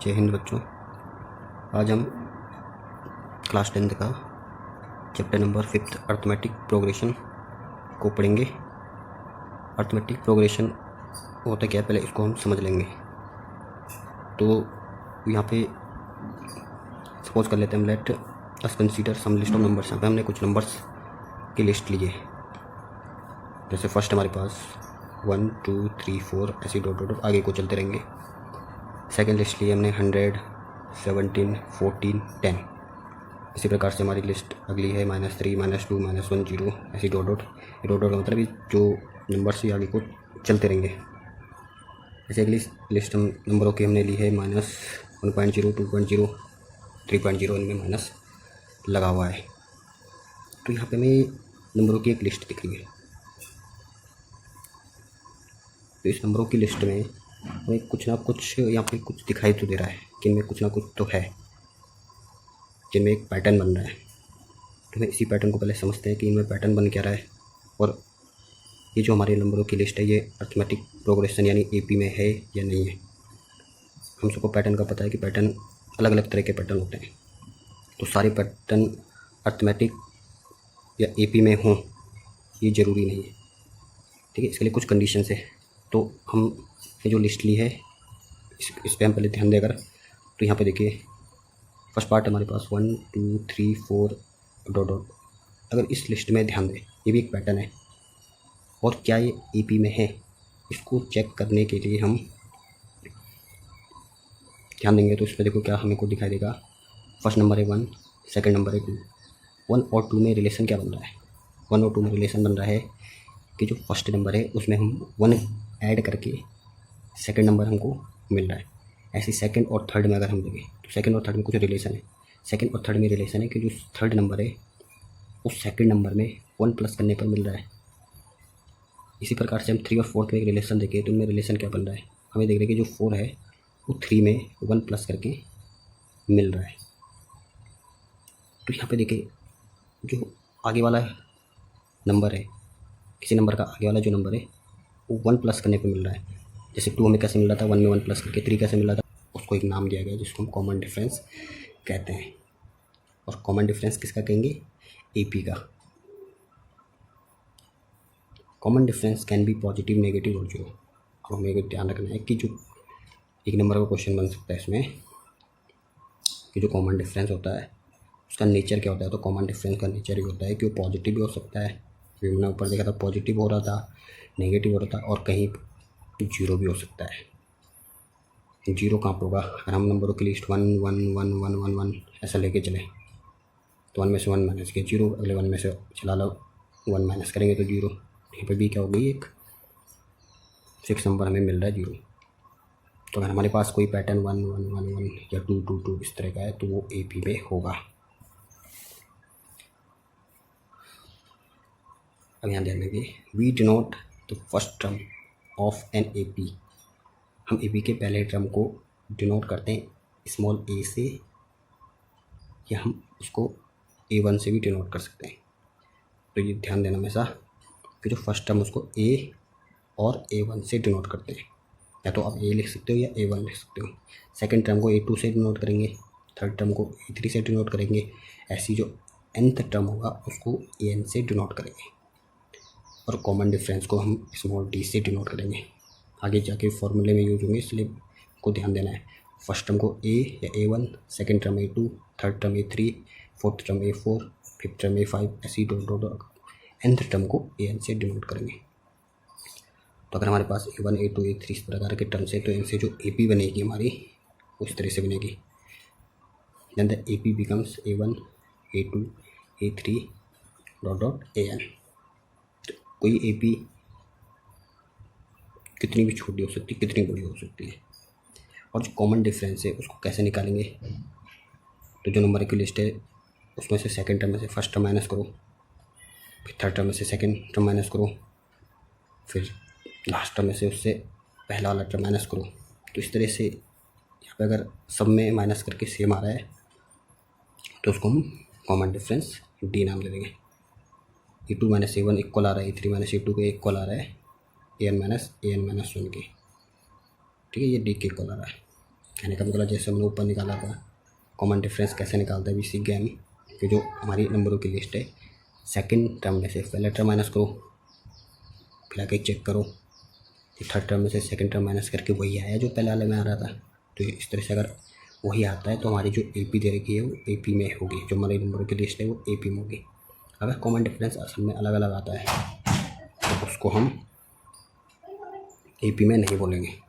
जय हिंद बच्चों। आज हम क्लास 10th का चैप्टर नंबर 5 अर्थमेटिक प्रोग्रेशन को पढ़ेंगे। अर्थमेटिक प्रोग्रेशन होता क्या है पहले इसको हम समझ लेंगे। तो यहाँ पे सपोज कर लेते हैं हम, let us consider some list of numbers. यहाँ पे हमने कुछ नंबर्स की लिस्ट ली है। जैसे फर्स्ट हमारे पास 1 2 3 4 ऐसे डॉट डॉट आगे को चलते रहेंगे। सेकेंड लिस्ट ली हमने 100 17 14 10। इसी प्रकार से हमारी लिस्ट अगली है -3 -2 -1 0 ऐसी डॉट डॉट। डॉट डॉट का मतलब ये जो नंबर से आगे को चलते रहेंगे। ऐसे अगली लिस्ट हम नंबरों की हमने ली है -1.0 2.0 3.0, इनमें माइनस लगा हुआ है। तो यहाँ पे हमें नंबरों की एक लिस्ट दिख रही है। तो इस नंबरों की लिस्ट में हमें कुछ ना कुछ यहाँ पे कुछ दिखाई तो दे रहा है कि इनमें कुछ ना कुछ तो है, जिनमें एक पैटर्न बन रहा है। तो हमें इसी पैटर्न को पहले समझते हैं कि इनमें पैटर्न बन क्या रहा है, और ये जो हमारे नंबरों की लिस्ट है ये अर्थमेटिक प्रोग्रेशन यानी एपी में है या नहीं है। हम सबको पैटर्न का पता है कि पैटर्न अलग अलग तरह के पैटर्न होते हैं। तो सारे पैटर्न अर्थमेटिक या एपी में हों ये ज़रूरी नहीं है, ठीक है। इसके लिए कुछ कंडीशंस है। तो हम ये जो लिस्ट ली है इस पर हम पहले ध्यान देकर, तो यहाँ पे देखिए फर्स्ट पार्ट हमारे पास 1 2 3 4 डॉट डॉट। अगर इस लिस्ट में ध्यान दें, ये भी एक पैटर्न है, और क्या ये ईपी में है इसको चेक करने के लिए हम ध्यान देंगे। तो इसमें देखो क्या हमें को दिखाई देगा। फर्स्ट नंबर है 1, सेकंड नंबर है 2। 1 और 2 में रिलेशन क्या बन रहा है? 1 और 2 में रिलेशन बन रहा है कि जो फर्स्ट नंबर है उसमें हम 1 ऐड करके सेकंड नंबर हमको मिल रहा है। ऐसे सेकंड और थर्ड में अगर हम देखें तो सेकंड और थर्ड में कुछ रिलेशन है। सेकंड और थर्ड में रिलेशन है कि जो थर्ड नंबर है उस सेकंड नंबर में 1 प्लस करने पर मिल रहा है। इसी प्रकार से हम 3 और 4 में एक रिलेशन देखें तो उनमें रिलेशन क्या बन रहा है? हमें देख रहे हैं कि जो 4 है वो 3 में 1 प्लस करके मिल रहा है। तो यहाँ पे देखिए जो आगे वाला नंबर है, किसी नंबर का आगे वाला जो नंबर है वो 1 प्लस करने पे मिल रहा है। जैसे 2 हमें कैसे मिल रहा था, 1 में 1 प्लस करके। 3 कैसे मिल रहा था, उसको एक नाम दिया गया जिसको हम कॉमन डिफरेंस कहते हैं। और कॉमन डिफरेंस किसका कहेंगे? एपी का। Common difference can be positive, negative और जीरो। अब हमें एक ध्यान रखना है कि जो एक नंबर का क्वेश्चन बन सकता है इसमें कि जो कॉमन डिफरेंस होता है उसका नेचर क्या होता है। तो कॉमन डिफरेंस का नेचर ये होता है कि वो पॉजिटिव भी हो सकता है, मैंने ऊपर देखा था पॉजिटिव हो रहा था, नेगेटिव हो रहा था, और कहीं जीरो भी हो सकता है। जीरो कहाँ पर होगा? अगर हम नंबरों की लिस्ट 1 1 1 1 1 1 ऐसा लेके चले तो 1 में से 1 माइनस किया जीरो, अगले 1 में से चला लो 1 माइनस करेंगे तो जीरो। यहाँ पे भी क्या हो गई, एक 6 नंबर हमें मिल रहा है जीरो। तो अगर हमारे पास कोई पैटर्न 1 1 1 1 या 2 2 2 इस तरह का है तो वो एपी में होगा। अब यहाँ ध्यान देंगे, we denote the first term of an AP. हम एपी के पहले टर्म को डिनोट करते हैं स्मॉल ए से, या हम उसको A1 से भी डिनोट कर सकते हैं। तो ये ध्यान देना हमेशा कि जो फर्स्ट टर्म उसको A और A1 से डिनोट करते हैं। या तो आप A लिख सकते हो या A1 लिख सकते हो। सेकंड टर्म को A2 से डिनोट करेंगे, थर्ड टर्म को A3 से डिनोट करेंगे। ऐसी जो nth टर्म होगा उसको AN से डिनोट करेंगे, और कॉमन डिफरेंस को हम स्मॉल d से डिनोट करेंगे। आगे जाके फॉर्मूले में यूज होंगे, इसलिए को ध्यान देना है। फर्स्ट टर्म को A या A1, second term A2, third term A3, fourth term A4, fifth term A5, ऐसी डॉट डॉट nth टर्म को AN से डिनोट करेंगे। तो अगर हमारे पास A1 A2 A3 इस प्रकार के टर्म्स है तो इनसे जो AP बनेगी हमारी उस तरह से बनेगी। Then the AP becomes A1 A2 A3 dot dot AN। तो कोई AP कितनी भी छोटी हो सकती है, कितनी बड़ी हो सकती है। और जो कॉमन डिफरेंस है उसको कैसे निकालेंगे? तो जो नंबर की लिस्ट है उसमें से सेकंड टर्म में से फर्स्ट टर्म माइनस करो, फिर थर्ड टर्म में से सेकंड टर्म माइनस करो, फिर लास्ट टर्म में से उससे पहला वाला टर्म माइनस करो। तो इस तरह से यहाँ पे अगर सब में माइनस करके सेम आ रहा है तो उसको हम कॉमन डिफरेंस डी नाम दे देंगे। A2 माइनस A1 इक्वल आ रहा है A3 माइनस A2 के इक्वल आ रहा है AN माइनस AN माइनस 1 के, ठीक है। ये डी के इक्वल आ रहा है। कहने का मतलब जैसे हमने ऊपर निकाला था कॉमन डिफरेंस कैसे निकालते हैं, भी सीख गए हम कि जो हमारी नंबरों की लिस्ट है सेकंड टर्म में से पहला टर्म माइनस करो, फिर आके चेक करो कि थर्ड टर्म में से सेकंड टर्म माइनस करके वही आया जो पहले वाले में आ रहा था। तो इस तरह से अगर वही आता है तो हमारी जो AP दे रखी है वो AP में होगी, जो हमारी नंबरों की लिस्ट है वो AP में होगी। अगर कॉमन डिफरेंस असल में अलग अलग आता है तो उसको हम AP में नहीं बोलेंगे।